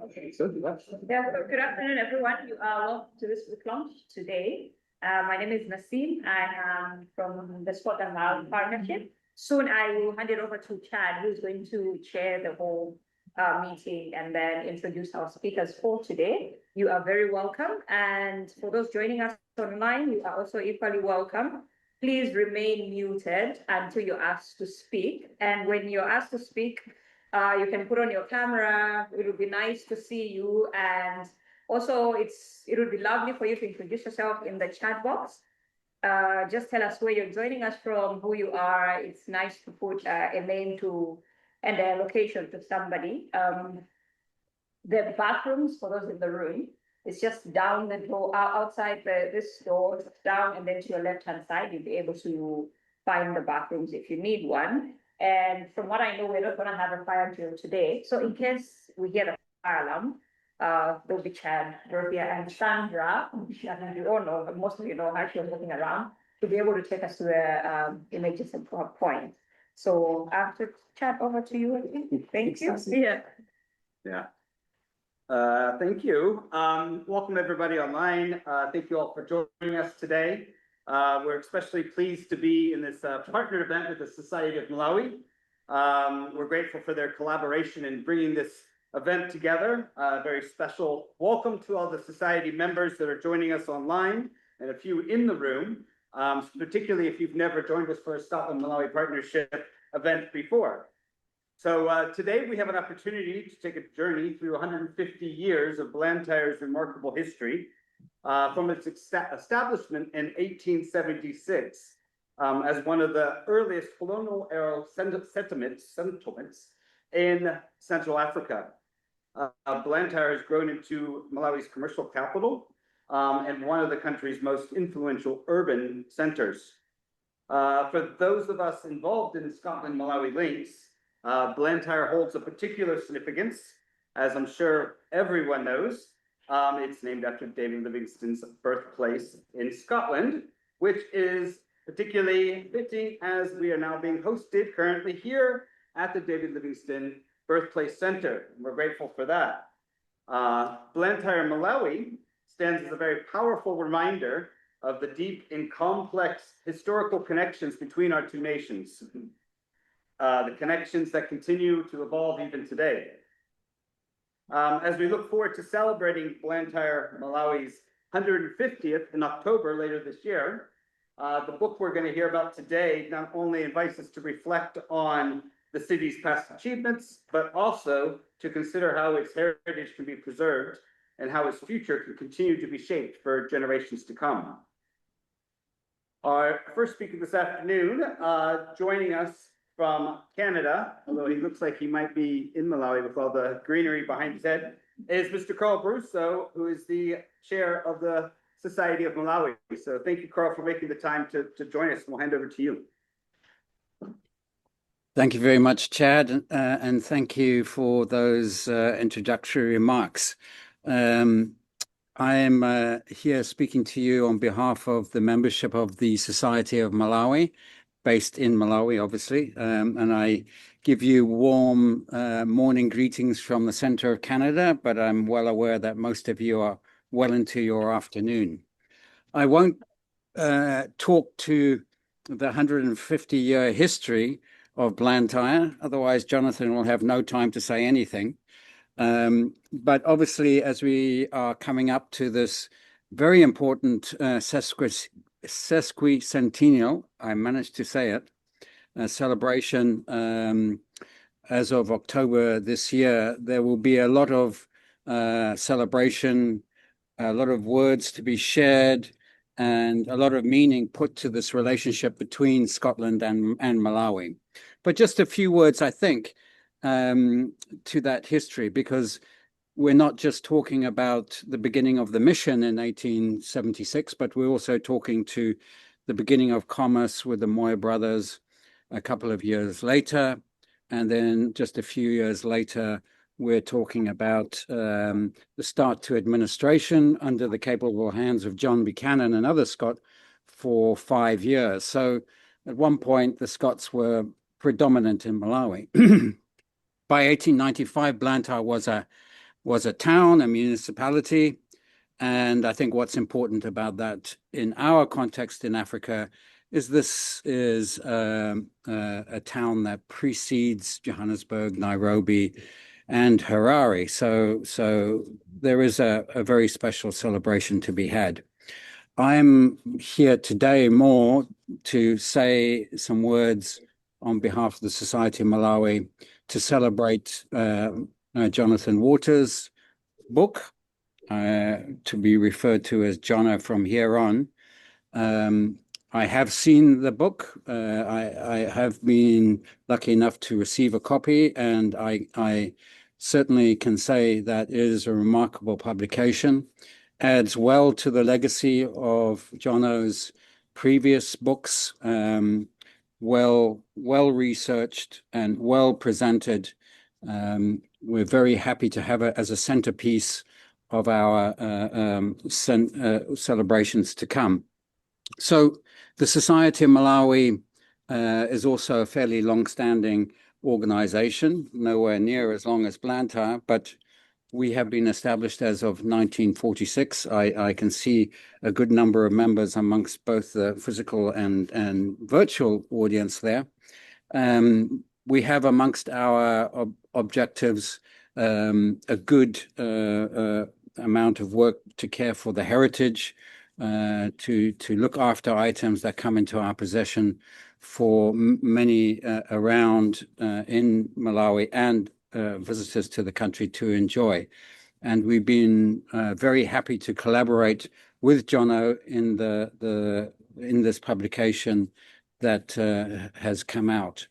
Okay, so good afternoon, everyone. You are welcome to this book launch today. My name is Nasim. I am from the Scott and Malawi Partnership. Soon I will hand it over to Chad, who's going to chair the whole meeting and then introduce our speakers for today. You are very welcome. And for those joining us online, you are also equally welcome. Please remain muted until you're asked to speak. And when you're asked to speak, you can put on your camera. It would be nice to see you. And also, it would be lovely for you to introduce yourself in the chat box. Just tell us where you're joining us from, who you are. It's nice to put a name to and a location to somebody. The bathrooms, for those in the room, it's just down the door, outside this door, down, and then to your left-hand side, you'll be able to find the bathrooms if you need one. And from what I know, we're not going to have a fire drill today. So in case we hear the fire alarm, there'll be Chad, Dorothea, and Sandra. And you all know, most of you know how she was looking around to be able to take us to the emergency point. So after Chad, over to you. Thank you. Yeah. Thank you. Welcome everybody online. Thank you all for joining us today. We're especially pleased to be in this partner event with the Society of Malawi. We're grateful for their collaboration in bringing this event together. Very special welcome to all the Society members that are joining us online and a few in the room, particularly if you've never joined us for a Scotland-Malawi partnership event before. So today we have an opportunity to take a journey through 150 years of Blantyre's remarkable history. From its establishment in 1876 as one of the earliest colonial-era settlements in Central Africa. Blantyre has grown into Malawi's commercial capital and one of the country's most influential urban centers. For those of us involved in Scotland-Malawi links, Blantyre holds a particular significance, as I'm sure everyone knows. It's named after David Livingstone's birthplace in Scotland, which is particularly fitting as we are now being hosted currently here at the David Livingstone Birthplace Center. We're grateful for that. Blantyre, Malawi stands as a very powerful reminder of the deep and complex historical connections between our two nations. The connections that continue to evolve even today. As we look forward to celebrating Blantyre, Malawi's 150th in October later this year, the book we're going to hear about today not only invites us to reflect on the city's past achievements, but also to consider how its heritage can be preserved and how its future can continue to be shaped for generations to come. Our first speaker this afternoon, joining us from Canada, although he looks like he might be in Malawi with all the greenery behind his head, is Mr. Bruessow, who is the chair of the Society of Malawi. So thank you, Carl, for making the time to join us. We'll hand over to you. Thank you very much, Chad, and thank you for those introductory remarks. I am here speaking to you on behalf of the membership of the Society of Malawi, based in Malawi, obviously, and I give you warm morning greetings from the center of Canada, but I'm well aware that most of you are well into your afternoon. I won't talk to the 150-year history of Blantyre, otherwise Jonathan will have no time to say anything. But obviously, as we are coming up to this very important sesquicentennial, I managed to say it, celebration as of October this year, there will be a lot of celebration, a lot of words to be shared, and a lot of meaning put to this relationship between Scotland and Malawi. But just a few words, I think, to that history, because we're not just talking about the beginning of the mission in 1876, but we're also talking to the beginning of commerce with the Moy brothers a couple of years later. And then just a few years later, we're talking about the start to administration under the capable hands of John Buchanan and other Scot for 5 years. So at one point, the Scots were predominant in Malawi. By 1895, Blantyre was a was a town, a municipality. And I think what's important about that in our context in Africa is this is a town that precedes Johannesburg, Nairobi, and Harare. So there is a very special celebration to be had. I'm here today more to say some words on behalf of the Society of Malawi to celebrate Jonathan Waters' book, to be referred to as Jono from here on. I have seen the book. I have been lucky enough to receive a copy, and I certainly can say that it is a remarkable publication. Adds well to the legacy of Jono's previous books, well researched and well presented. We're very happy to have it as a centerpiece of our celebrations to come. So the Society of Malawi is also a fairly long-standing organization, nowhere near as long as Blantyre, but we have been established as of 1946. I can see a good number of members amongst both the physical and virtual audience there. We have amongst our objectives a good amount of work to care for the heritage, to look after items that come into our possession for many around in Malawi and visitors to the country to enjoy. And we've been very happy to collaborate with Jono in this publication that has come out.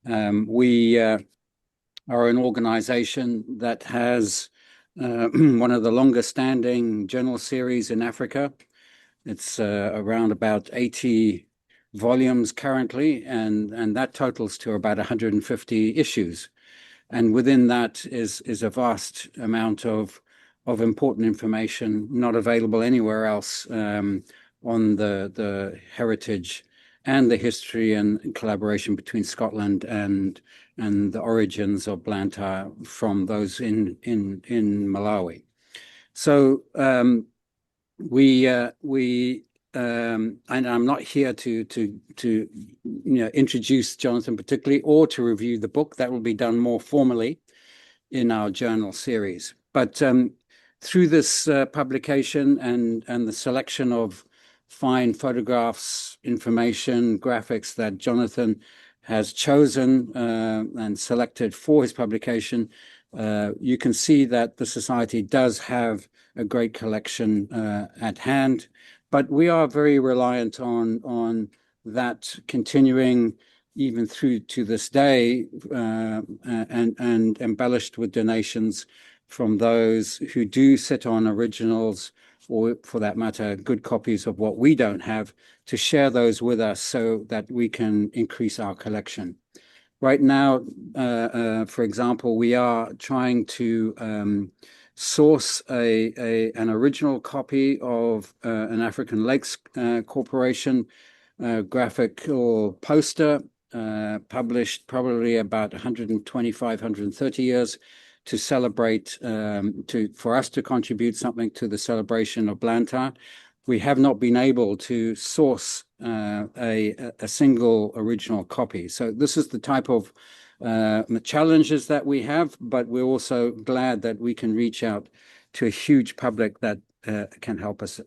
We are an organization that has one of the longest standing journal series in Africa. It's around about 80 volumes currently, and that totals to about 150 issues. And within that is a vast amount of important information not available anywhere else on the heritage and the history and collaboration between Scotland and the origins of Blantyre from those in Malawi. So and I'm not here to introduce Jonathan particularly or to review the book. That will be done more formally in our journal series. But through this publication and the selection of fine photographs, information, graphics that Jonathan has chosen and selected for his publication, you can see that the Society does have a great collection at hand, but we are very reliant on that continuing even through to this day and embellished with donations from those who do sit on originals, or for that matter, good copies of what we don't have, to share those with us so that we can increase our collection. Right now, for example, we are trying to source an original copy of an African Lakes Corporation graphic or poster published probably about 125, 130 years to celebrate, for us to contribute something to the celebration of Blantyre. We have not been able to source a single original copy. So this is the type of challenges that we have, but we're also glad that we can reach out to a huge public that can help us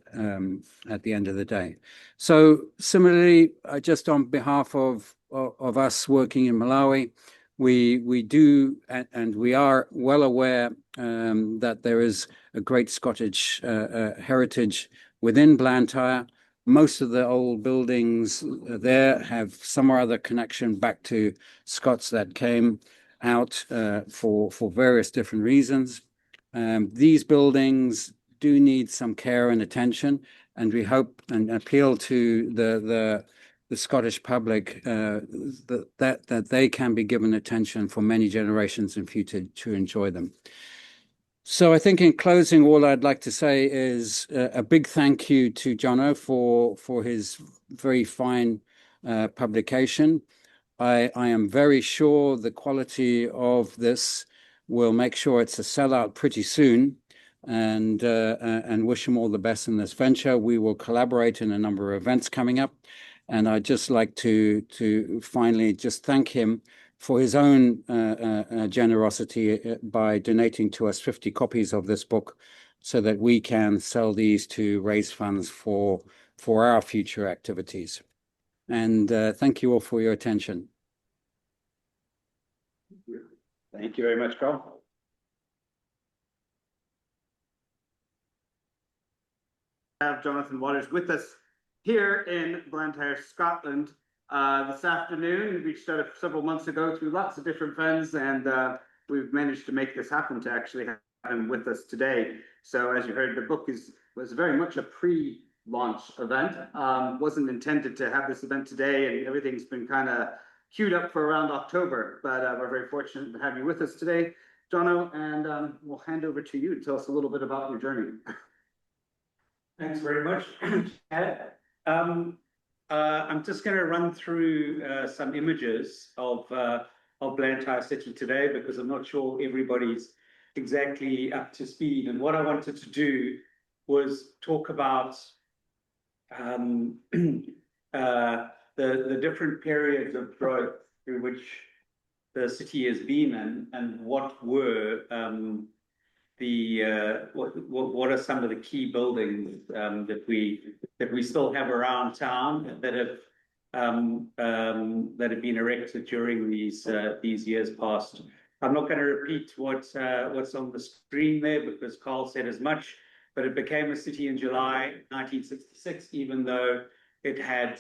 at the end of the day. So similarly, just on behalf of us working in Malawi, we do, and we are well aware that there is a great Scottish heritage within Blantyre. Most of the old buildings there have some or other connection back to Scots that came out for various different reasons. These buildings do need some care and attention, and we hope and appeal to the Scottish public that they can be given attention for many generations in future to enjoy them. So I think in closing, all I'd like to say is a big thank you to Jono for his very fine publication. I am very sure the quality of this We'll make sure it's a sellout pretty soon, and wish him all the best in this venture. We will collaborate in a number of events coming up, and I'd just like to finally just thank him for his own generosity by donating to us 50 copies of this book, so that we can sell these to raise funds for our future activities. And thank you all for your attention. Thank you very much, Carl. I have Jonathan Waters with us here in Blantyre, Scotland. This afternoon, we reached out several months ago through lots of different friends, and we've managed to make this happen to actually have him with us today. So as you heard, the book was very much a pre-launch event. Wasn't intended to have this event today, and everything's been kind of queued up for around October, but we're very fortunate to have you with us today, Jono, and we'll hand over to you to tell us a little bit about your journey. Thanks very much, Chad. I'm just going to run through some images of Blantyre City today, because I'm not sure everybody's exactly up to speed. And what I wanted to do was talk about the different periods of growth through which the city has been in, and what were what are some of the key buildings that we still have around town that have been erected during these years past. I'm not going to repeat what's on the screen there, because Carl said as much, but it became a city in July 1966, even though it had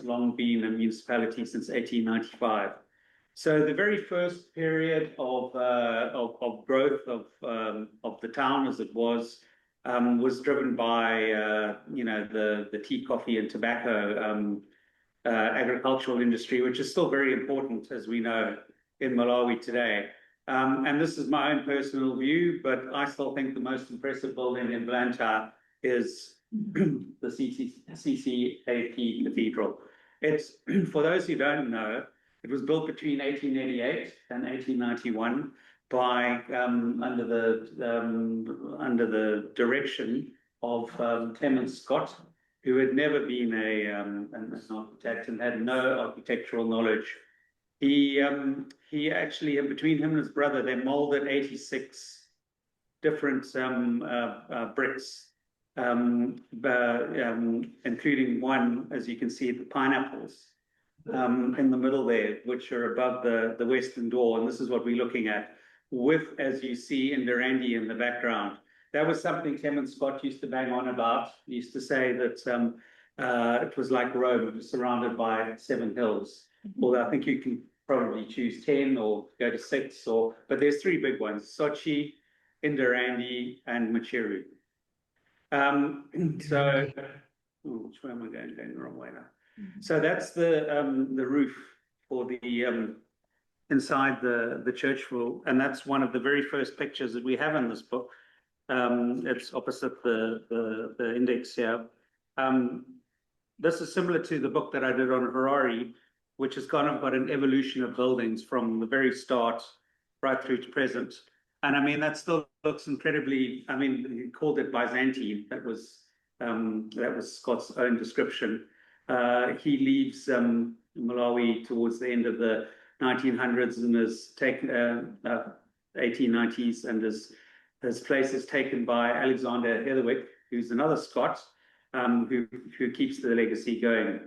long been a municipality since 1895. So the very first period of growth of the town, as it was driven by the tea, coffee, and tobacco agricultural industry, which is still very important, as we know, in Malawi today. And this is my own personal view, but I still think the most impressive building in Blantyre is the CCAP Cathedral. It's, for those who don't know, it was built between 1888 and 1891 by under the direction of Clement Scott, who had never been an architect and had no architectural knowledge. He actually, between him and his brother, they molded 86 different bricks, including one, as you can see, the pineapples in the middle there, which are above the western door. And this is what we're looking at, with, as you see, Indorandi in the background. That was something Clement Scott used to bang on about. He used to say that it was like Rome, it was surrounded by 7 hills. Although I think you can probably choose 10 or go to 6, but there's 3 big ones: Sochi, Indorandi, and Machiru. Which way am I going? Going the wrong way now. So that's the roof for the inside the church wall, and that's one of the very first pictures that we have in this book. It's opposite the index here. This is similar to the book that I did on Harare, which has kind of got an evolution of buildings from the very start right through to present. And I mean, that still looks incredibly, I mean, he called it Byzantine. That was Scott's own description. He leaves Malawi towards the end of the 1900s and is taken 1890s, and his place is taken by Alexander Heatherwick, who's another Scot, who keeps the legacy going.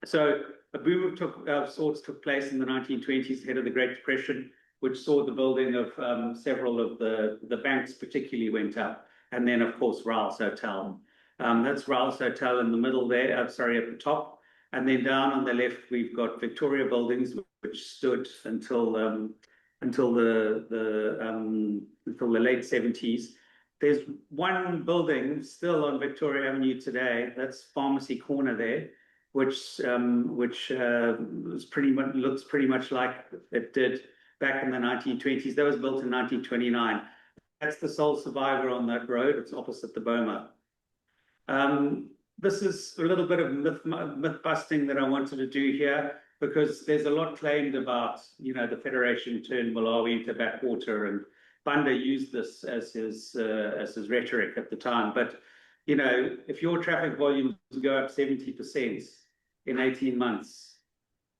So a boom of sorts took place in the 1920s, ahead of the Great Depression, which saw the building of several of the banks particularly went up. And then, of course, Raoul's Hotel. That's Raoul's Hotel in the middle there, at the top. And then down on the left, we've got Victoria buildings, which stood until the late 70s. There's one building still on Victoria Avenue today. That's Pharmacy Corner there, which was looks pretty much like it did back in the 1920s. That was built in 1929. That's the sole survivor on that road. It's opposite the Boma. This is a little bit of myth busting that I wanted to do here. because there's a lot claimed about, the Federation turned Malawi into backwater, and Banda used this as his rhetoric at the time. But, if your traffic volumes go up 70% in 18 months,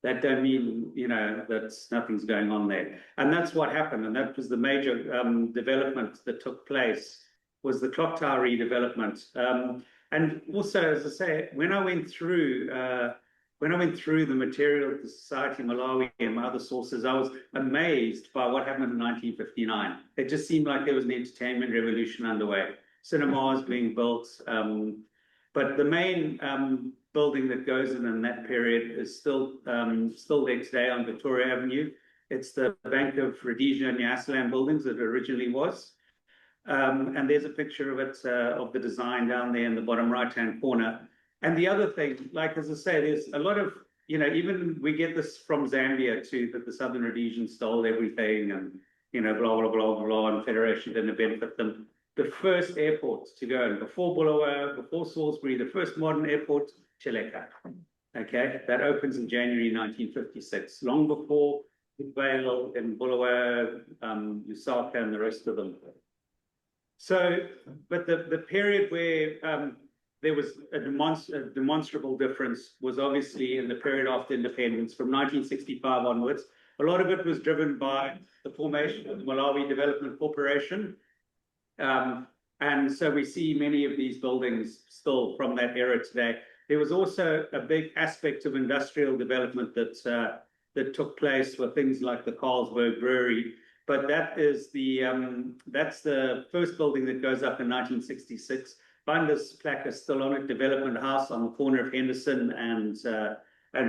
that don't mean, that nothing's going on there. And that's what happened. And that was the major development that took place, was the clock tower redevelopment. And also, as I say, when I went through the material of the Society of Malawi and my other sources, I was amazed by what happened in 1959. It just seemed like there was an entertainment revolution underway. Cinemas being built. But the main building that goes in that period is still there today on Victoria Avenue. It's the Bank of Rhodesia and Nyasaland buildings that it originally was. And there's a picture of it, of the design down there in the bottom right-hand corner. And the other thing, like, as I say, there's a lot of, even we get this from Zambia too, that the Southern Rhodesians stole everything and, blah, blah, blah, blah, and Federation didn't benefit them. The first airport to go in, before Bulawayo, before Salisbury, the first modern airport, Chileka. Okay, that opens in January 1956, long before Vale and Bulawayo, Lusaka, and the rest of them. So, but the period where there was a demonstrable difference was obviously in the period after independence, from 1965 onwards. A lot of it was driven by the formation of the Malawi Development Corporation. And so we see many of these buildings still from that era today. There was also a big aspect of industrial development that took place for things like the Carlsberg Brewery. But that's the first building that goes up in 1966. Banda's plaque is still on it, Development House on the corner of Henderson and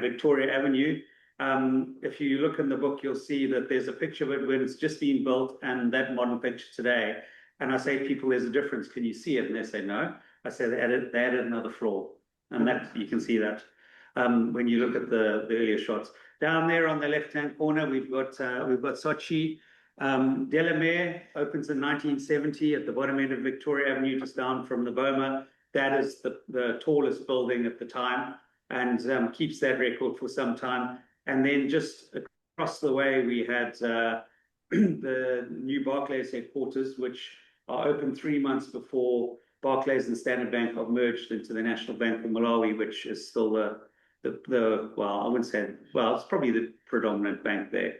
Victoria Avenue. If you look in the book, you'll see that there's a picture of it when it's just been built and that modern picture today. And I say to people, there's a difference. Can you see it? And they say, no. I say, they added another floor. And that you can see that when you look at the earlier shots. Down there on the left-hand corner, we've got Sochi. Delamere opens in 1970 at the bottom end of Victoria Avenue, just down from the Boma. That is the tallest building at the time, and keeps that record for some time. And then just across the way, we had the new Barclays headquarters, which are open 3 months before Barclays and Standard Bank are merged into the National Bank of Malawi, which is still well, I wouldn't say, well, it's probably the predominant bank there.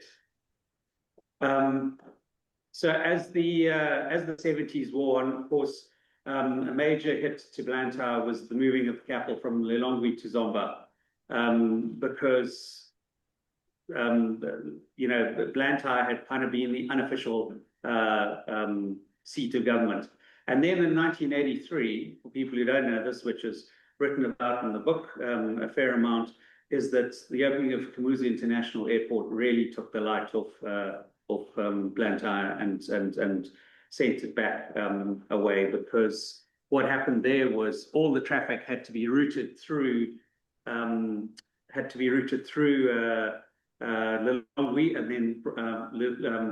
So as the 70s wore on, of course, a major hit to Blantyre was the moving of the capital from Lilongwe to Zomba, because Blantyre had kind of been the unofficial seat of government. And then in 1983, for people who don't know this, which is written about in the book a fair amount, is that the opening of Kamuzu International Airport really took the light off Blantyre and sent it back away, because what happened there was all the traffic had to be routed through Lilongwe, and then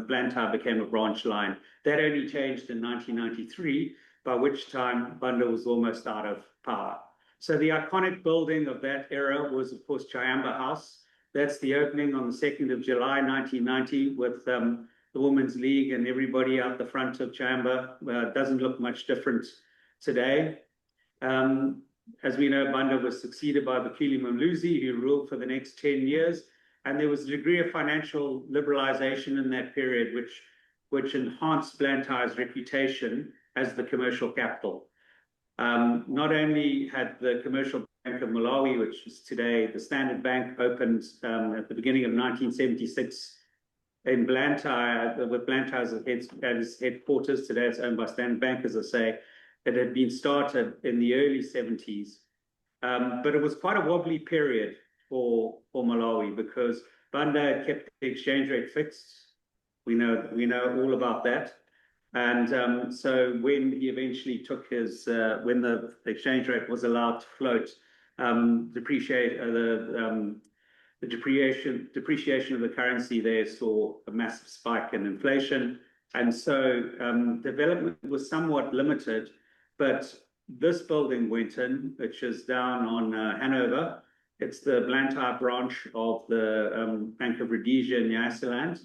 Blantyre became a branch line. That only changed in 1993, by which time Banda was almost out of power. So the iconic building of that era was, of course, Chayamba House. That's the opening on the 2nd of July, 1990, with the Women's League and everybody out the front of Chayamba. It doesn't look much different today. As we know, Banda was succeeded by Bukile Mumluzi, who ruled for the next 10 years. And there was a degree of financial liberalization in that period, which enhanced Blantyre's reputation as the commercial capital. Not only had the Commercial Bank of Malawi, which is today the Standard Bank, opened at the beginning of 1976 in Blantyre, with Blantyre as its headquarters. Today it's owned by Standard Bank, as I say. It had been started in the early 70s. But it was quite a wobbly period for Malawi, because Banda kept the exchange rate fixed. We know all about that. And so when he eventually took when the exchange rate was allowed to float, the depreciation of the currency there saw a massive spike in inflation. And so development was somewhat limited, but this building went in, which is down on Hanover, It's the Blantyre branch of the Bank of Rhodesia in Nyasaland.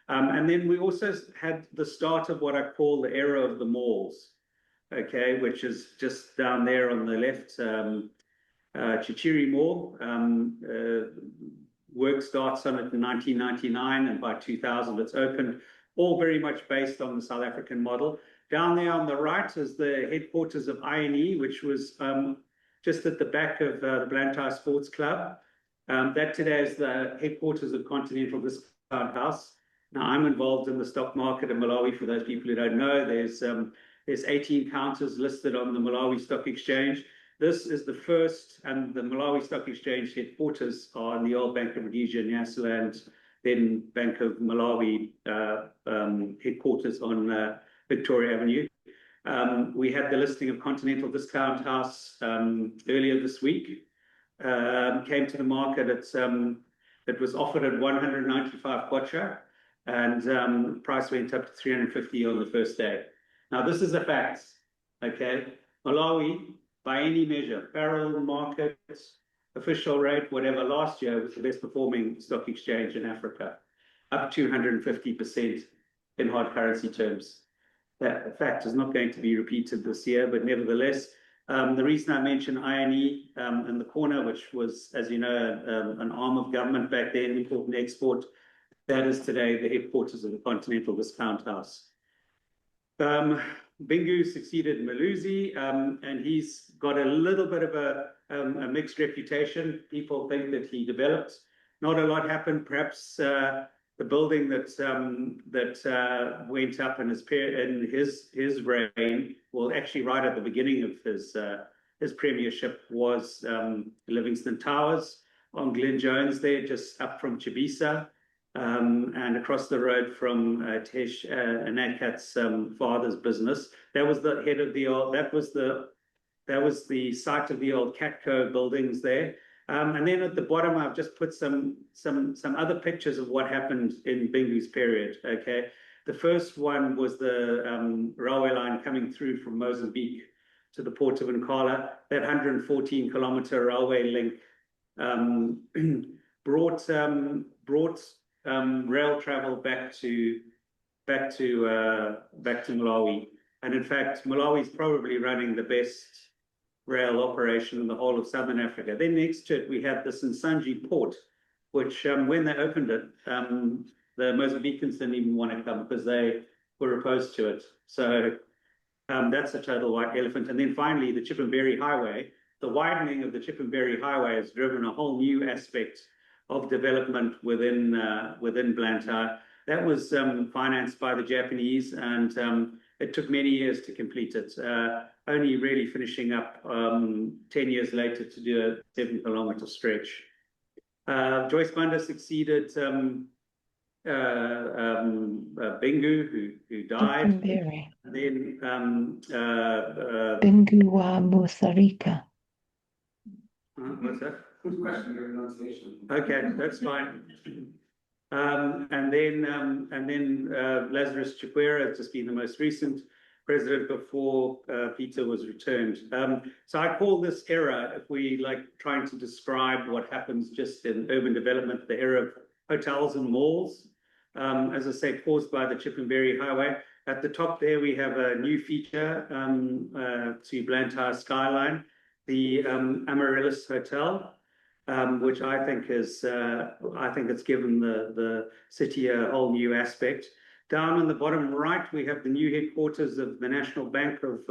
And then we also had the start of what I call the era of the malls, okay, which is just down there on the left, Chichiri Mall. Work starts on it in 1999, and by 2000 it's opened, all very much based on the South African model. Down there on the right is the headquarters of INE, which was just at the back of the Blantyre Sports Club. That today is the headquarters of Continental Discount House. Now, I'm involved in the stock market in Malawi. For those people who don't know, there's 18 counters listed on the Malawi Stock Exchange. This is the first, and the Malawi Stock Exchange headquarters are in the old Bank of Rhodesia in Nyasaland, then Bank of Malawi headquarters on Victoria Avenue. We had the listing of Continental Discount House earlier this week. Came to the market. It was offered at 195 kwacha, and the price went up to 350 on the first day. Now, this is a fact, okay? Malawi, by any measure, barrel market, official rate, whatever, last year was the best performing stock exchange in Africa, up 250% in hard currency terms. That fact is not going to be repeated this year, but nevertheless, the reason I mentioned INE in the corner, which was, as you know, an arm of government back then, import and export, that is today the headquarters of the Continental Discount House. Bingu succeeded Malusi, and he's got a little bit of a mixed reputation. People think that he developed. Not a lot happened. Perhaps the building that went up in his reign, well, actually right at the beginning of his premiership, was Livingston Towers on Glen Jones there, just up from Chibisa. And across the road from Tesh Anakat's father's business. That was the head of the old. That was the site of the old Catco buildings there. And then at the bottom, I've just put some other pictures of what happened in Bingu's period. Okay, the first one was the railway line coming through from Mozambique to the port of Nkala. That 114-kilometer railway link brought rail travel back to Malawi, and in fact, Malawi is probably running the best rail operation in the whole of Southern Africa. Then next to it, we have the Nsanji port, which when they opened it, the Mozambicans didn't even want to come because they were opposed to it. So that's a total white elephant. And then finally, the Chippenberry Highway. The widening of the Chippenberry Highway has driven a whole new aspect of development within Blantyre. That was financed by the Japanese, and it took many years to complete it. Only really finishing up 10 years later to do a 7-kilometer stretch. Joyce Banda succeeded Bingu, who died. And then Bingu wa Mutharika. What's that? Good question, your pronunciation. Okay, that's fine. And then Lazarus Chakwera has just been the most recent president before Peter was returned. So I call this era, if we like trying to describe what happens just in urban development, the era of hotels and malls. As I say, caused by the Chippenberry Highway. At the top there, we have a new feature to Blantyre skyline, the Amaryllis Hotel. Which I think it's given the city a whole new aspect. Down on the bottom right, we have the new headquarters of the National Bank of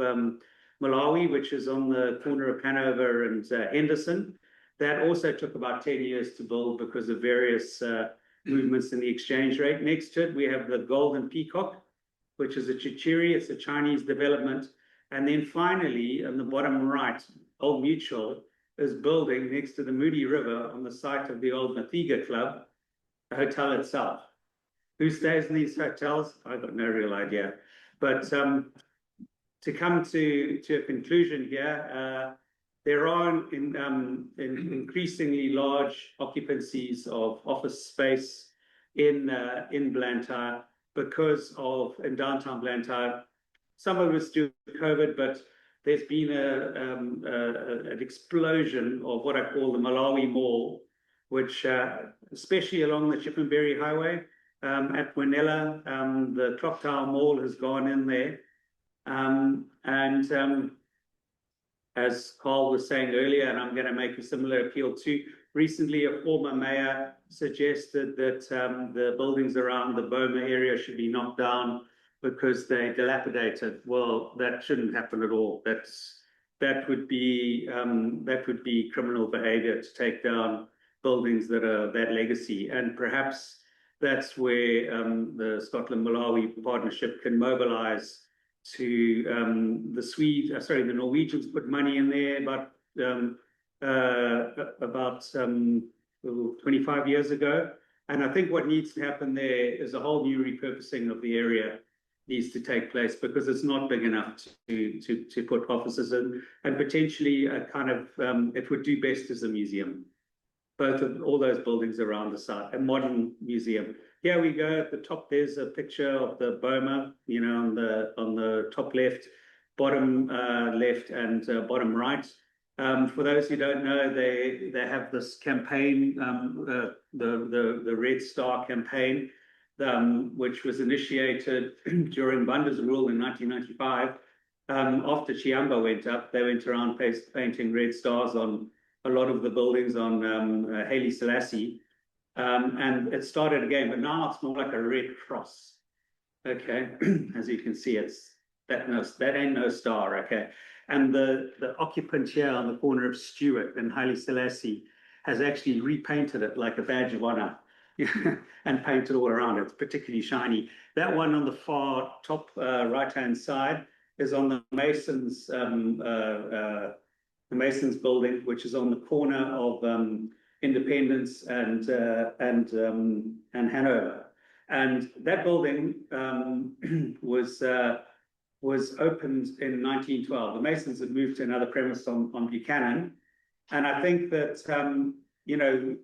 Malawi, which is on the corner of Hanover and Henderson. That also took about 10 years to build because of various movements in the exchange rate. Next to it, we have the Golden Peacock, which is a Chichiri. It's a Chinese development. And then finally, on the bottom right, Old Mutual is building next to the Moody River on the site of the old Mathiga Club, a hotel itself. Who stays in these hotels? I've got no real idea. But to come to a conclusion here, there are increasingly large occupancies of office space in Blantyre because of, in downtown Blantyre, some of it's due to COVID, but there's been an explosion of what I call the Malawi Mall, which especially along the Chippenberry Highway at Winella, the Clock Tower Mall has gone in there. As Carl was saying earlier, and I'm going to make a similar appeal too, recently a former mayor suggested that the buildings around the Boma area should be knocked down because they're dilapidated. Well, that shouldn't happen at all. That would be criminal behavior to take down buildings that are that legacy. And perhaps that's where the Scotland-Malawi partnership can mobilize to the Norwegians put money in there about 25 years ago. And I think what needs to happen there is a whole new repurposing of the area needs to take place, because it's not big enough to put offices in, and potentially a kind of it would do best as a museum. Both of all those buildings around the site, a modern museum. Here we go at the top. There's a picture of the Boma, you know, on the top left, bottom left, and bottom right. For those who don't know, they have this campaign, the Red Star campaign, which was initiated during Banda's rule in 1995. After Chiamba went up, they went around painting red stars on a lot of the buildings on Haile Selassie. And it started again, but now it's more like a red cross. Okay, as you can see, that ain't no star. Okay, and the occupant here on the corner of Stuart and Haile Selassie has actually repainted it like a badge of honor and painted all around it. It's particularly shiny. That one on the far top right-hand side is on the Masons building, which is on the corner of Independence and Hanover. And that building was opened in 1912. The Masons had moved to another premise on Buchanan. And I think that, you know,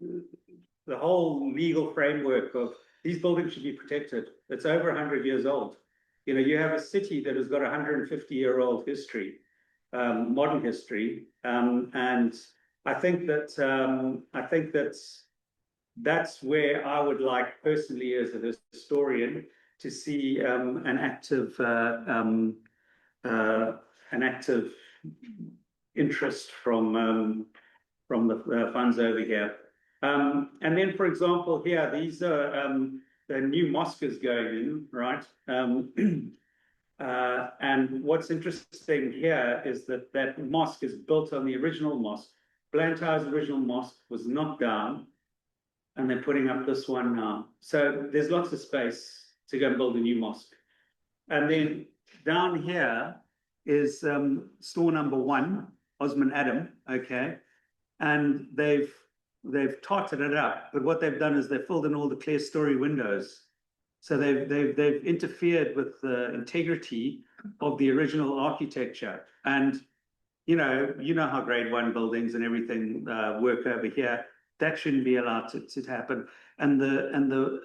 the whole legal framework of these buildings should be protected. It's over 100 years old. You know, you have a city that has got 150-year-old history, modern history, and I think that's where I would like personally, as a historian, to see an active interest from the funds over here. And then, for example, here, these are the new mosque is going in, right? And what's interesting here is that mosque is built on the original mosque. Blantyre's original mosque was knocked down, and they're putting up this one now. So there's lots of space to go and build a new mosque. And then down here is store number 1, Osman Adam, okay? And they've tarted it up, but what they've done is they've filled in all the clear story windows. So they've interfered with the integrity of the original architecture. And you know how grade 1 buildings and everything work over here. That shouldn't be allowed to happen. And the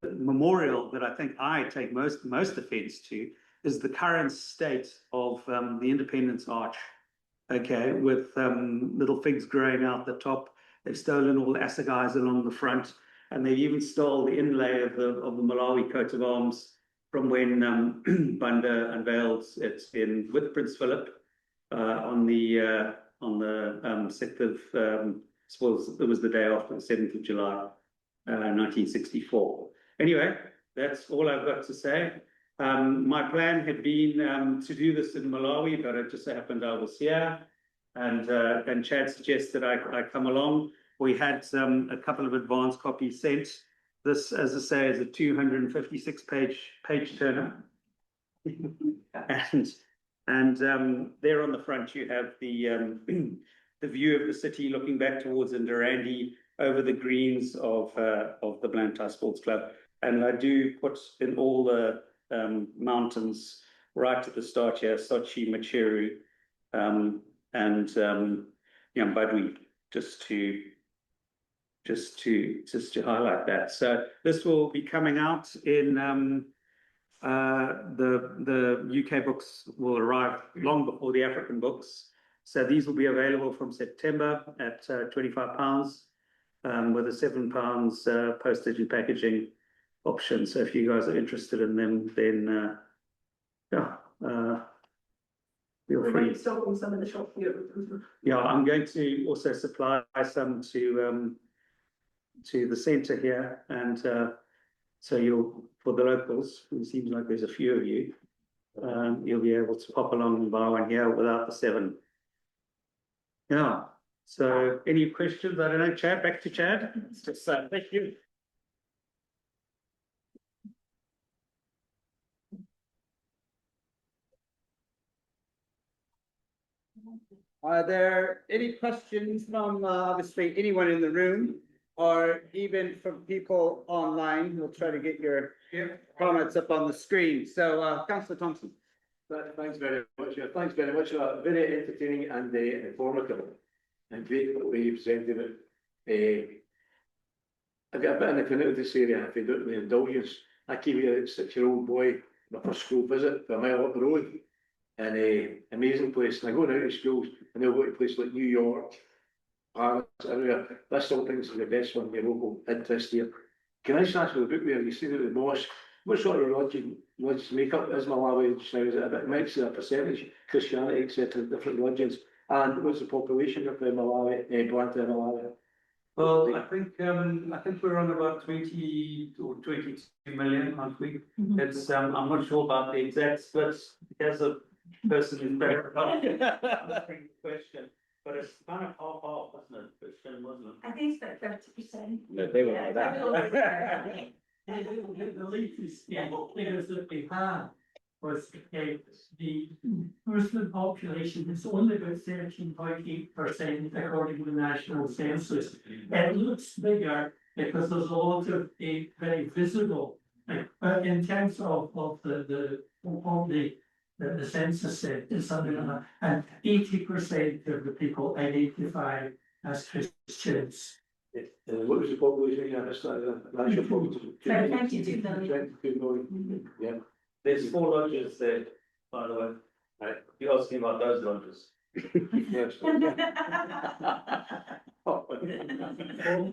memorial that I think I take most offense to is the current state of the Independence Arch. Okay, with little figs growing out the top. They've stolen all the assegais along the front, and they even stole the inlay of the Malawi coat of arms from when Banda unveiled it with Prince Philip on the 6th of it was the day after the 7th of July, 1964. Anyway, that's all I've got to say. My plan had been to do this in Malawi, but it just happened I was here, and Chad suggested I come along. We had a couple of advance copies sent. This, as I say, is a 256-page turner, and there on the front you have the view of the city looking back towards Indirandi over the greens of the Blantyre Sports Club. And I do put in all the mountains right at the start here, Sochi, Macheru, and Badwi, just to highlight that. So this will be coming out in The UK books will arrive long before the African books. So these will be available from September at £25 with a £7 postage and packaging option. So if you guys are interested in them, then feel free. Stock on some of the shop here. Yeah, I'm going to also supply some to the centre here, and so you'll, for the locals, it seems like there's a few of you, you'll be able to pop along and buy one here without the 7. Yeah. So any questions? I don't know, Chad, back to Chad. Just thank you. Are there any questions from obviously anyone in the room or even from people online? We'll try to get your comments up on the screen. So Councillor Thompson. Thanks very much. Thanks very much. Very entertaining and informative, and great the way you presented it. I got a bit in the canoe this area, if you do it with indulgence. I came here as a 6-year-old boy, my first school visit for a mile up the road, and amazing place. And I go out to schools, and they'll go to places like New York, Paris, area. This sort of things is the best one, your local interest here. Can I just ask for the book where you see that the Morse? What sort of religious makeup is Malawi just now? Is it a bit mixed, a percentage, Christianity, etc., different religions? And what's the population of Malawi, Blantyre, Malawi? Well, I think we're on about 20 or 22 million, aren't we? It's I'm not sure about the exact splits as a person who's better answering the question, but it's kind of half, isn't it? Christian, Muslim. I think it's about 30%. No, they were like that. The latest figures that we had was the Muslim population is only about 13.8% according to the national census. It looks bigger because there's a lot of very visible, but in terms of the census said is something like that, and 80% of the people identify as Christians. What was the population again? That's the national population. 22 million. 22 million. Yeah. There's 4 lodges there, by the way. Right. You're asking about those lodges. Yes.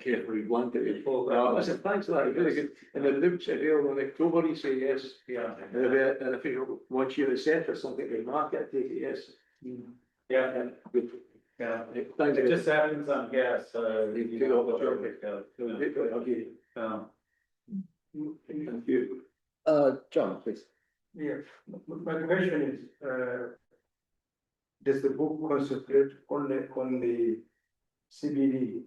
Carefully blanket. Listen, thanks for that. Really good. And the looks available in October, you say yes. Yeah. And if you want you to set or something to market, take it, yes. Yeah. Good. Yeah. Thanks. It just happens I'm here, so You you do know all the what job. Okay. Thank you. John, please. Yeah, my question is, does the book concentrate only on the CBD,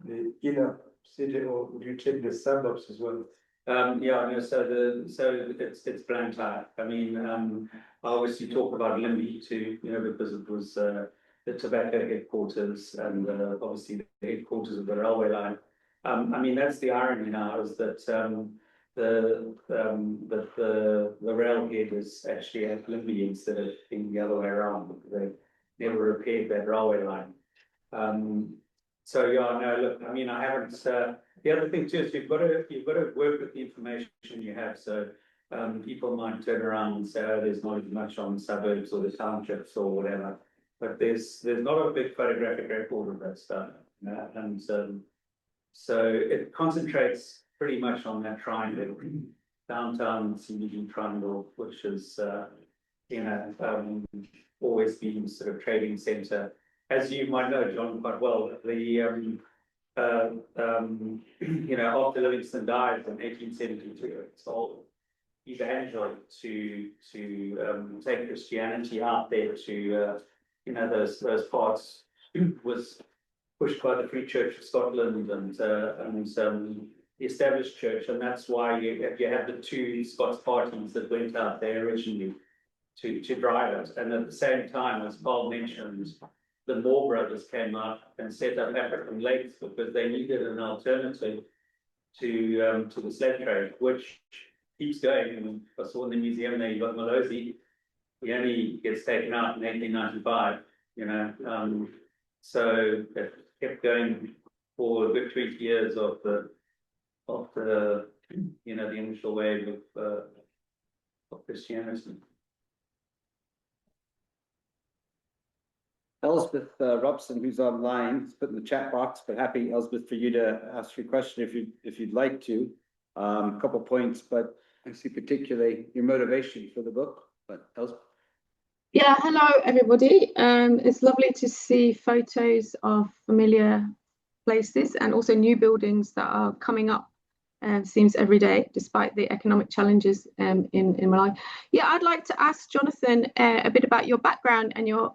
the inner city, or do you take the suburbs as well? Yeah, no, so it's Blantyre. I mean, I obviously talk about Limby too, you know, because it was the tobacco headquarters and obviously the headquarters of the railway line. I mean, that's the irony now, is that the railhead is actually at Limby instead of being the other way around, because they never repaired that railway line. So yeah, no, look, I mean, I haven't. The other thing too is you've got to work with the information you have. So people might turn around and say, oh, there's not as much on the suburbs or the townships or whatever. But there's not a big photographic record of that stuff, you know? And so it concentrates pretty much on that triangle, downtown CBD triangle, which is you know, always been sort of trading centre. As you might know, John, quite well, the you know, after Livingston died in 1872, it sold evangel to take Christianity out there to you know, those parts. Was pushed by the Free Church of Scotland and the established church, and that's why you have the 2 Scots parties that went out there originally to drive it. And at the same time, as Paul mentioned, the Moore brothers came out and set up African lakes because they needed an alternative to the slave trade, which keeps going. And I saw in the museum there, you got Malosi. He only gets taken out in 1895, you know. So it kept going for a good 20 years of the you know, the initial wave of of Christianity. Elspeth Robson, who's online, has put in the chat box, but happy, Elspeth, for you to ask your question if you'd like to. A couple points, but I see particularly your motivation for the book. But Elspeth. Yeah, hello everybody. It's lovely to see photos of familiar places and also new buildings that are coming up. Seems every day, despite the economic challenges in Malawi. Yeah, I'd like to ask Jonathan a bit about your background and your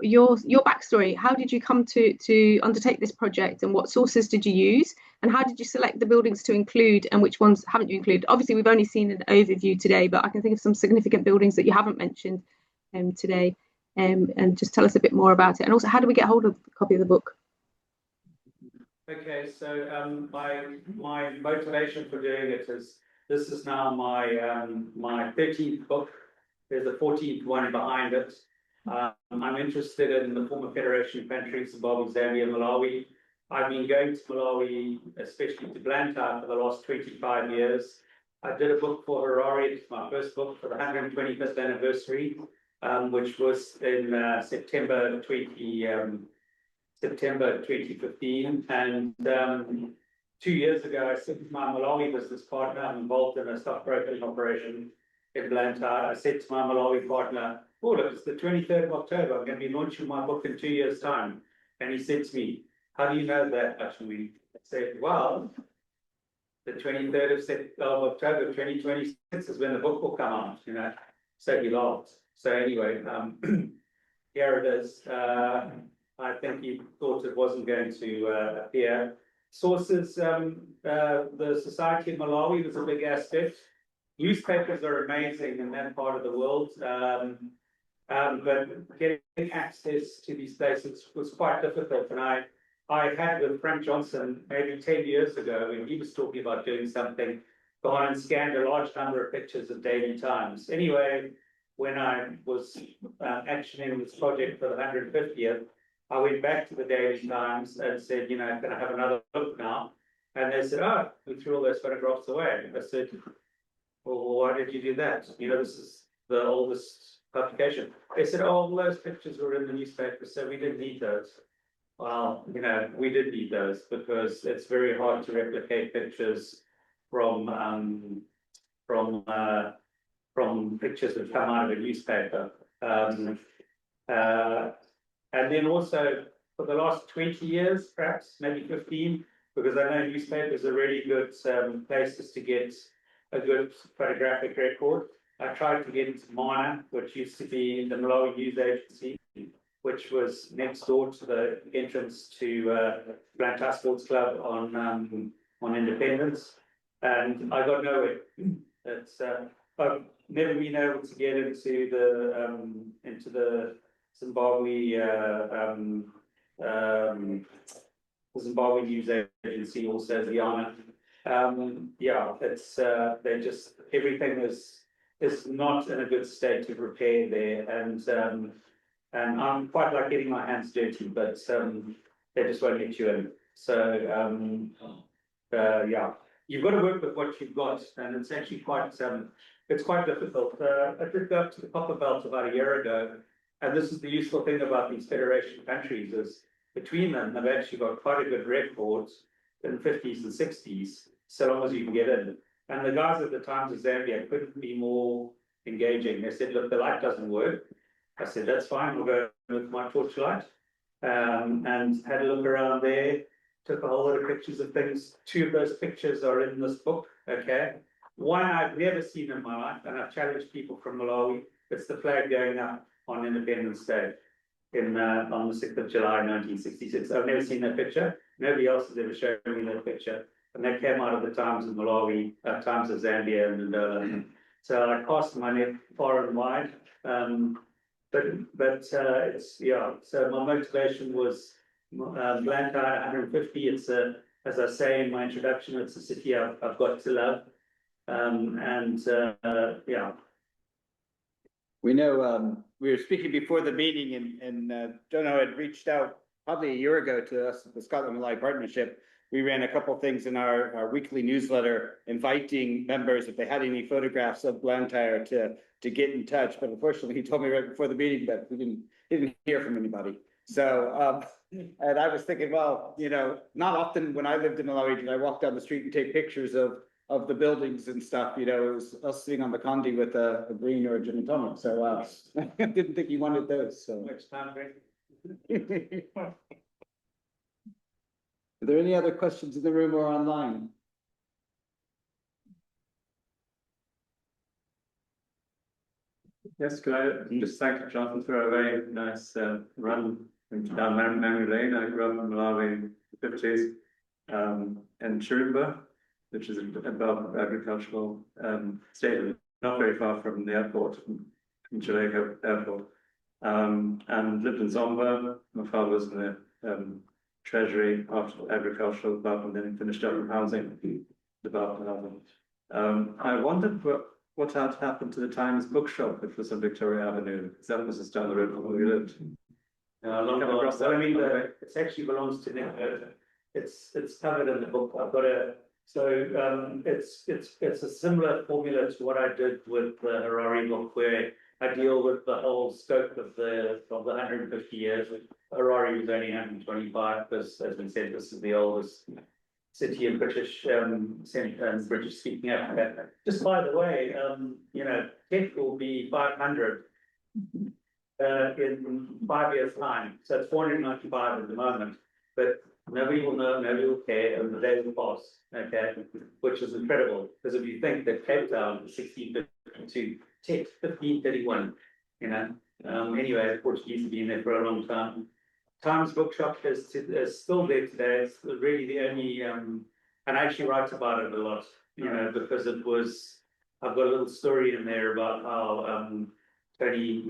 backstory. How did you come to undertake this project, and what sources did you use, and how did you select the buildings to include, and which ones haven't you included? Obviously, we've only seen an overview today, but I can think of some significant buildings that you haven't mentioned today. And just tell us a bit more about it, and also how do we get hold of a copy of the book? Okay, so my motivation for doing it is this is now my 13th book. There's a 14th one behind it. I'm interested in the former Federation countries, Zimbabwe, Zambia, Malawi. I've been going to Malawi, especially to Blantyre, for the last 25 years. I did a book for Harare, it's my first book for the 125th anniversary, which was in September 2015, and 2 years ago, I said to my Malawi business partner, I'm involved in a stockbroking operation in Blantyre. I said to my Malawi partner, oh, look, it's the 23rd of October. I'm going to be launching my book in 2 years' time. And he said to me, how do you know that, actually? I said, well, the 23rd of October 2026 is when the book will come out, you know. So he laughed. So anyway, here it is. I think he thought it wasn't going to appear. Sources, the Society of Malawi was a big aspect. Newspapers are amazing in that part of the world, but getting access to these places was quite difficult. And I had with Frank Johnson maybe 10 years ago, when he was talking about doing something, gone and scanned a large number of pictures of Daily Times. Anyway, when I was actioning this project for the 150th, I went back to the Daily Times and said, you know, can I have another look now? And they said, oh, we threw all those photographs away. I said, well, why did you do that? You know, this is the oldest publication. They said, oh, all those pictures were in the newspaper, so we didn't need those. Well, you know, we did need those because it's very hard to replicate pictures from pictures that come out of a newspaper. And then also for the last 20 years, perhaps maybe 15, because I know newspapers are really good places to get a good photographic record. I tried to get into Mana, which used to be the Malawi News Agency, which was next door to the entrance to Blantyre Sports Club on Independence, and I got nowhere. It's I've never been able to get into the Zimbabwe Zimbabwe News Agency, also Ziana. Yeah, it's they just everything is not in a good state of repair there, and I'm quite like getting my hands dirty, but they just won't let you in. So yeah, you've got to work with what you've got, and it's actually quite it's quite difficult. I did go up to the Copper Belt about a year ago, and this is the useful thing about these Federation countries is between them, they've actually got quite a good record in the 50s and 60s, so long as you can get in. And the guys at the Times of Zambia couldn't be more engaging. They said, look, the light doesn't work. I said, that's fine, we'll go with my torchlight. And had a look around there, took a whole lot of pictures of things. 2 of those pictures are in this book, okay? One I've never seen in my life, and I've challenged people from Malawi, it's the flag going up on Independence Day on the 6th of July, 1966. I've never seen that picture. Nobody else has ever shown me that picture. And that came out of the Times of Malawi, Times of Zambia and Ndola. So I cast my net far and wide. But it's, yeah, so my motivation was Blantyre 150. It's as I say in my introduction, it's a city I've got to love. Yeah. We know we were speaking before the meeting, and Jono had reached out probably a year ago to us, the Scotland Malawi Partnership, we ran a couple of things in our weekly newsletter, inviting members if they had any photographs of Blantyre to get in touch. But unfortunately, he told me right before the meeting that we didn't hear from anybody. So, and I was thinking, well, you know, not often when I lived in Malawi did I walk down the street and take pictures of the buildings and stuff. You know, it was us sitting on the condi with a green or a gin and tonic. So I didn't think you wanted those. So Next time, Greg. are there any other questions in the room or online? Yes, could I just thank Jonathan for a very nice run down memory lane. I grew up in Malawi in the 50s, in Chirumba, which is above agricultural state, not very far from the airport, from Chile Airport, and lived in Zomba. My father was in the Treasury after agricultural development, then he finished up in housing development. I wondered what had happened to the Times bookshop, which was on Victoria Avenue, because that was just down the road from where we lived. Well, I mean, it actually belongs to Nick. It's covered in the book. I've got it's a similar formula to what I did with the Harari book, where I deal with the whole scope of the 150 years. Harari was only 125, because as we said, this is the oldest city in British speaking Africa. Just by the way, you know, Kent will be 500 in 5 years' time. So it's 495 at the moment, but nobody will know, nobody will care, and the day will pass. Okay, which is incredible, because if you think that Cape Town is 1652, Tet 1531, you know. Anyway, the Portuguese have been there for a long time. Times Bookshop is still there today. It's really the only, and I actually write about it a lot, you know, because it was, I've got a little story in there about how Tony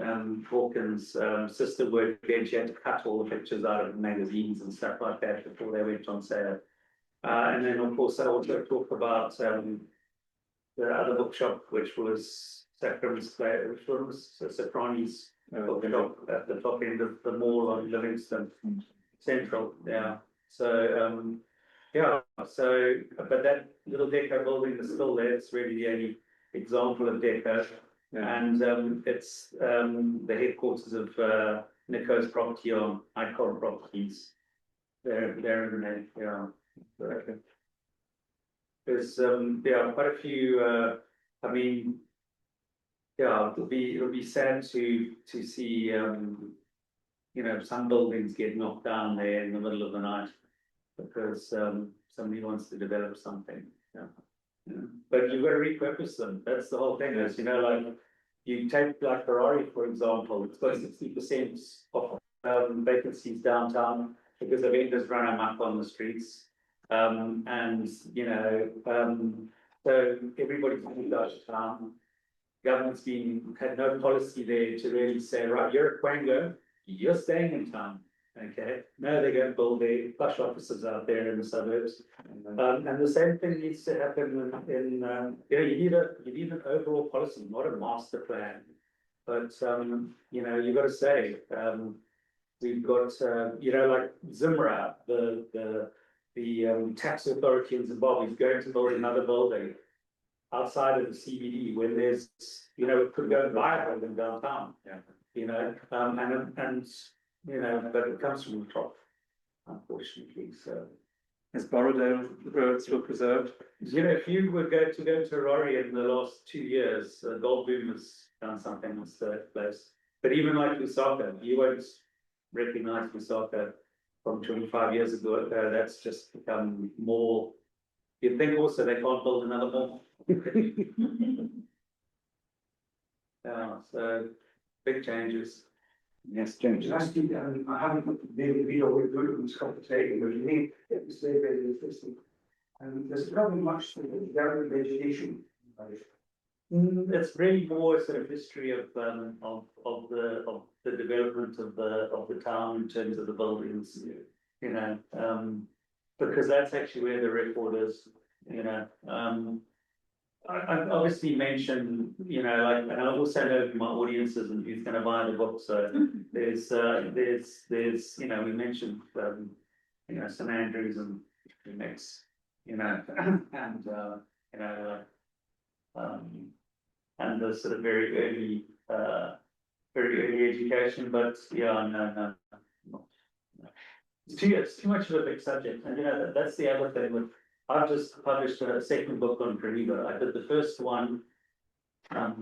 Hawkins' sister worked there. She had to cut all the pictures out of magazines and stuff like that before they went on sale. And then, of course, I also talk about the other bookshop, which was Sacram's, which was Safrani's bookshop at the top end of the mall on Livingston Central. Yeah. So, yeah. So, but that little deco building is still there. It's really the only example of deco. Yeah. And it's the headquarters of Nico's property on Icon Properties. There in the yeah. Okay. There's quite a few. I mean, yeah, it'll be sad to see you know, some buildings get knocked down there in the middle of the night because somebody wants to develop something. Yeah. Yeah. But you've got to repurpose them. That's the whole thing. Is, you know, like you take like Ferrari, for example, it's got 60% of vacancies downtown because the vendors run amok on the streets. And you know, so everybody's moved out of town. Government's had no policy there to really say, right, you're a Quango, you're staying in town. Okay. No, they're going to build their plush offices out there in the suburbs. And the same thing needs to happen in you know, you need an overall policy, not a master plan. But you know, you've got to say, we've got you know, like Zimra, the tax authority in Zimbabwe is going to build another building outside of the CBD when there's, you know, it could go and buy a building downtown. Yeah. You know, and you know, but it comes from the top, unfortunately. So, is Borrowdale Road still preserved? You know, if you would go to Harare in the last 2 years, Gold Boom has done something in the place. But even like Lusaka, you won't recognize Lusaka from 25 years ago. That's just become more. You'd think also they can't build another mall. Yeah, so big changes. Yes, James. I haven't been video with Goodman's conversation, but you need it was very interesting. And there's probably much down vegetation. It's really more sort of history of the development of the town in terms of the buildings, you know, because that's actually where the record is, you know. I've obviously mentioned, you know, like, and I also know my audiences and who's going to buy the book. So there's, you know, we mentioned, you know, St Andrews and mix, you know, and you know, and the sort of very early education, but yeah, no. It's too much of a big subject, and you know, that's the other thing with, I've just published a second book on Kariba. I did the first one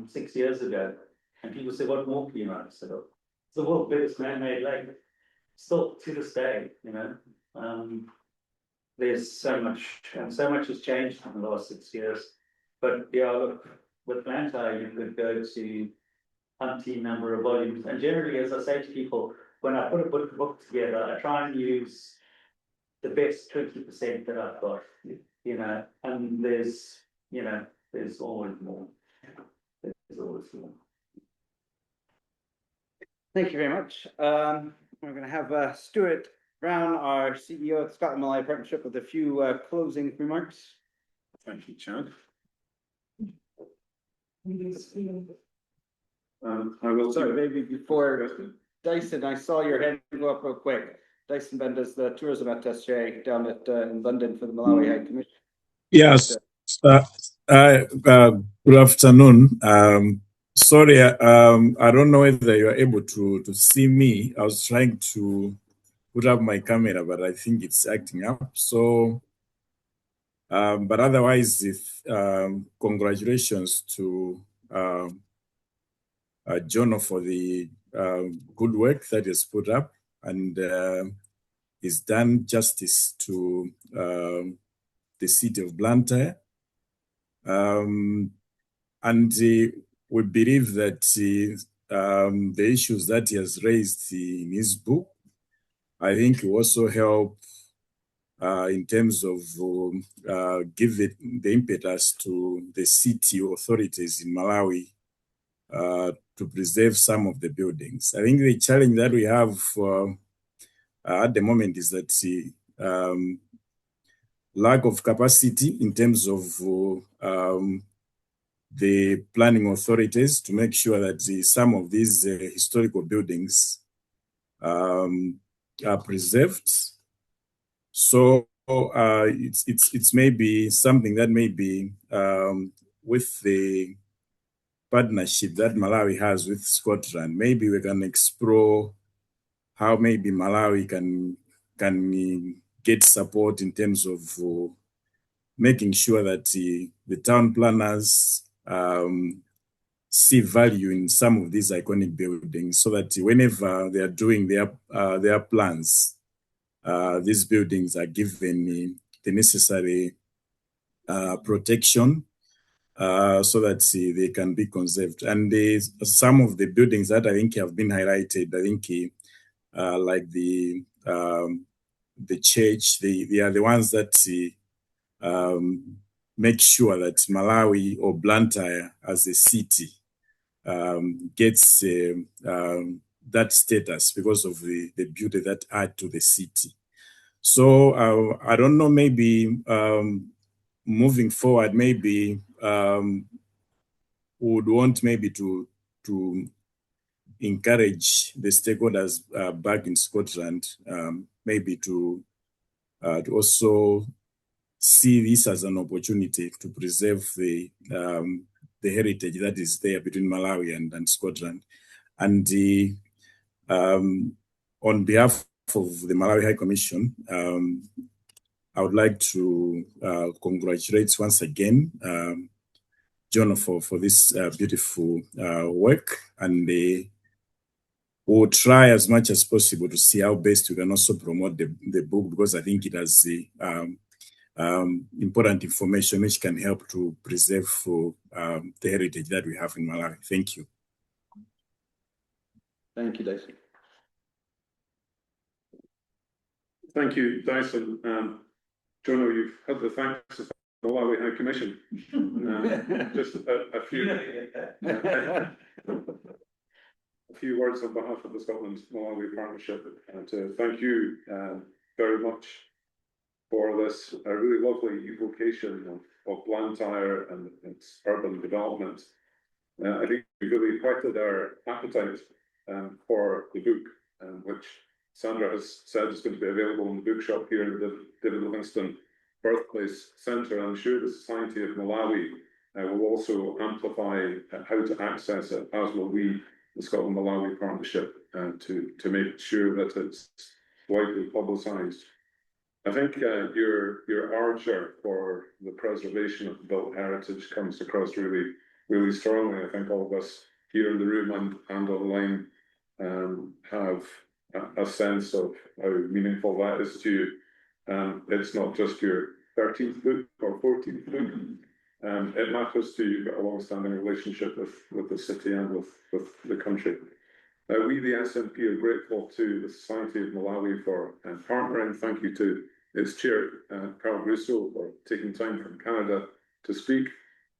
6 years ago, and people say, what more can you write? So it's the world's biggest man-made lake, still to this day, you know. There's so much, and so much has changed in the last 6 years. But yeah, look, with Blantyre, you could go to umpteen number of volumes, and generally, as I say to people, when I put a book together, I try and use the best 20% that I've got, you know, and there's, you know, there's always more. There's always more. Thank you very much. We're going to have Stuart Brown, our CEO of the Scotland Malawi Partnership, with a few closing remarks. Thank you, Chad. I will. Sorry, maybe before Dyson, I saw your hand go up real quick. Dyson Banda is the tourism attaché down at in London for the Malawi High Commission. Yes. Good afternoon. Sorry, I don't know whether you are able to see me. I was trying to put up my camera, but I think it's acting up. So, but otherwise, if congratulations to Jono for the good work that is put up, and is done justice to the city of Blantyre. And we believe that the issues that he has raised in his book, I think will also help in terms of give it the impetus to the city authorities in Malawi to preserve some of the buildings. I think the challenge that we have at the moment is that lack of capacity in terms of the planning authorities to make sure that some of these historical buildings are preserved. So it's maybe something that maybe with the partnership that Malawi has with Scotland, maybe we can explore how maybe Malawi can get support in terms of making sure that the town planners see value in some of these iconic buildings, so that whenever they are doing their plans, these buildings are given the necessary protection so that they can be conserved. And some of the buildings that I think have been highlighted, I think like the church, they are the ones that make sure that Malawi or Blantyre as a city gets that status because of the beauty that add to the city. So I don't know, maybe moving forward, maybe would want maybe to encourage the stakeholders back in Scotland, maybe to also see this as an opportunity to preserve the heritage that is there between Malawi and Scotland. And on behalf of the Malawi High Commission, I would like to congratulate once again John for this beautiful work, and we'll try as much as possible to see how best we can also promote the book, because I think it has important information which can help to preserve the heritage that we have in Malawi. Thank you. Thank you, Dyson. Thank you, Dyson. Jono, you've had the thanks of the Malawi High Commission. Just a few words on behalf of the Scotland Malawi Partnership to thank you very much for this really lovely evocation of Blantyre and its urban development. I think we really whetted our appetite for the book, which Sandra has said is going to be available in the bookshop here in the David Livingstone Birthplace Centre. I'm sure the Society of Malawi will also amplify how to access it, as will we, the Scotland Malawi Partnership, to make sure that it's widely publicised. I think your ardour for the preservation of the built heritage comes across really strongly. I think all of us here in the room and online have a sense of how meaningful that is to you. It's not just your 13th book or 14th book. It matters to you. You've got a long-standing relationship with the city and with the country. We, the SNP, are grateful to the Society of Malawi for partnering. Thank you to its chair, Carl Bruessow, for taking time from Canada to speak.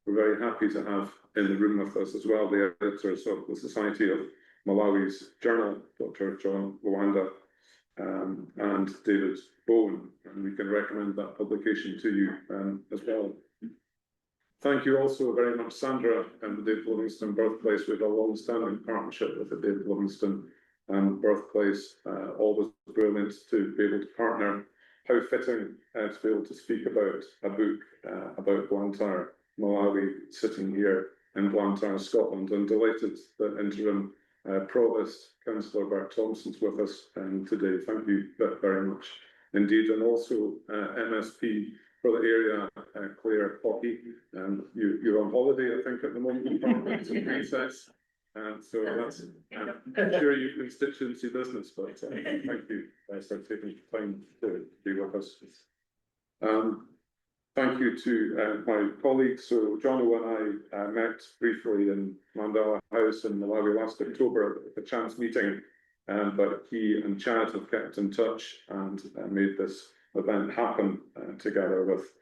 We're very happy to have in the room with us as well the editors of the Society of Malawi's journal, Dr. John Lwanda and David Bowen, and we can recommend that publication to you as well. Thank you also very much, Sandra, and the David Livingstone Birthplace. We have a long-standing partnership with the David Livingstone Birthplace. Always brilliant to be able to partner. How fitting to be able to speak about a book about Blantyre, Malawi, sitting here in Blantyre, Scotland. And delighted that interim Provost, Councillor Bart Thompson's with us today. Thank you very much indeed. And also MSP for the area, Claire Poppy. You're on holiday, I think, at the moment, Princess. So that's, I'm sure your constituency business, but thank you for taking time to be with us. Thank you to my colleagues. So Jono and I met briefly in Mandala House in Malawi last October at a chance meeting, but he and Chad have kept in touch and made this event happen together with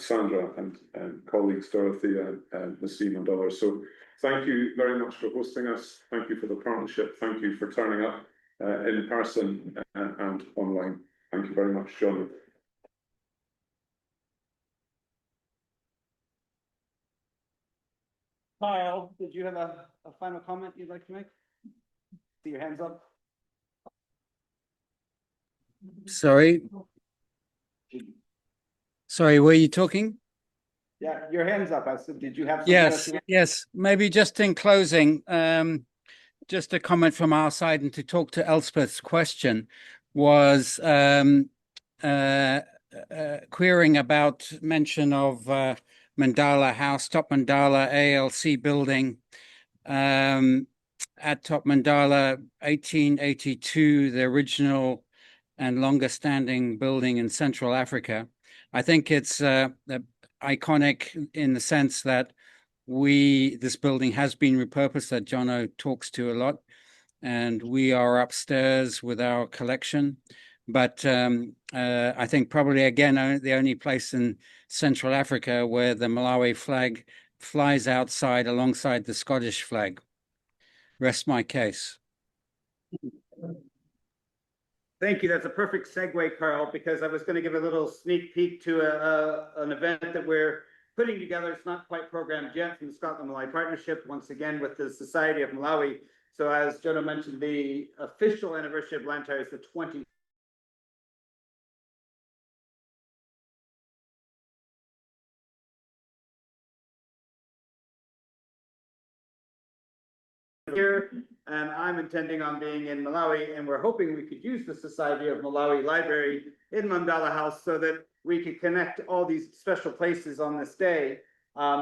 Sandra and colleagues Dorothy and Nasim and others. So thank you very much for hosting us. Thank you for the partnership. Thank you for turning up in person and online. Thank you very much, John. Kyle, did you have a final comment you'd like to make? See your hands up. Sorry, were you talking? Yeah, your hands up. I said, did you have something? Yes. Maybe just in closing, just a comment from our side, and to talk to Elspeth's question was querying about mention of Mandala House, Top Mandala ALC building. At Top Mandala, 1882, the original and longer standing building in Central Africa. I think it's iconic in the sense that this building has been repurposed, that Jono talks to a lot, and we are upstairs with our collection. But I think probably, again, the only place in Central Africa where the Malawi flag flies outside alongside the Scottish flag. Rest my case. Thank you. That's a perfect segue, Carl, because I was going to give a little sneak peek to an event that we're putting together. It's not quite programmed yet, from the Scotland Malawi Partnership, once again with the Society of Malawi. So as Jono mentioned, the official anniversary of Blantyre is the 20th. Here, and I'm intending on being in Malawi, and we're hoping we could use the Society of Malawi Library in Mandala House so that we could connect all these special places on this day.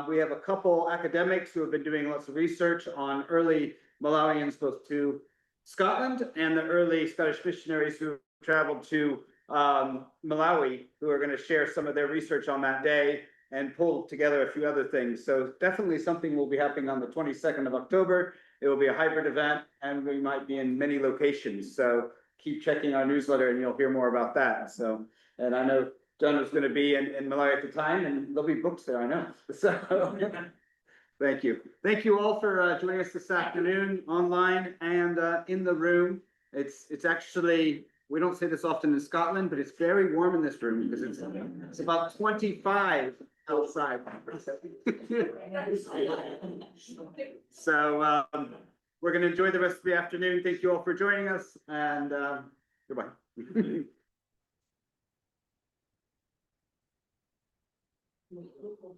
We have a couple academics who have been doing lots of research on early Malawians both to Scotland and the early Scottish missionaries who traveled to Malawi, who are going to share some of their research on that day and pull together a few other things. So definitely something will be happening on the 22nd of October. It will be a hybrid event, and we might be in many locations. So keep checking our newsletter and you'll hear more about that. So, and I know John was going to be in Malawi at the time, and there'll be books there, I know. So thank you. Thank you all for joining us this afternoon online and in the room. It's actually, we don't say this often in Scotland, but it's very warm in this room because it's about 25 outside. So we're going to enjoy the rest of the afternoon. Thank you all for joining us, and Goodbye.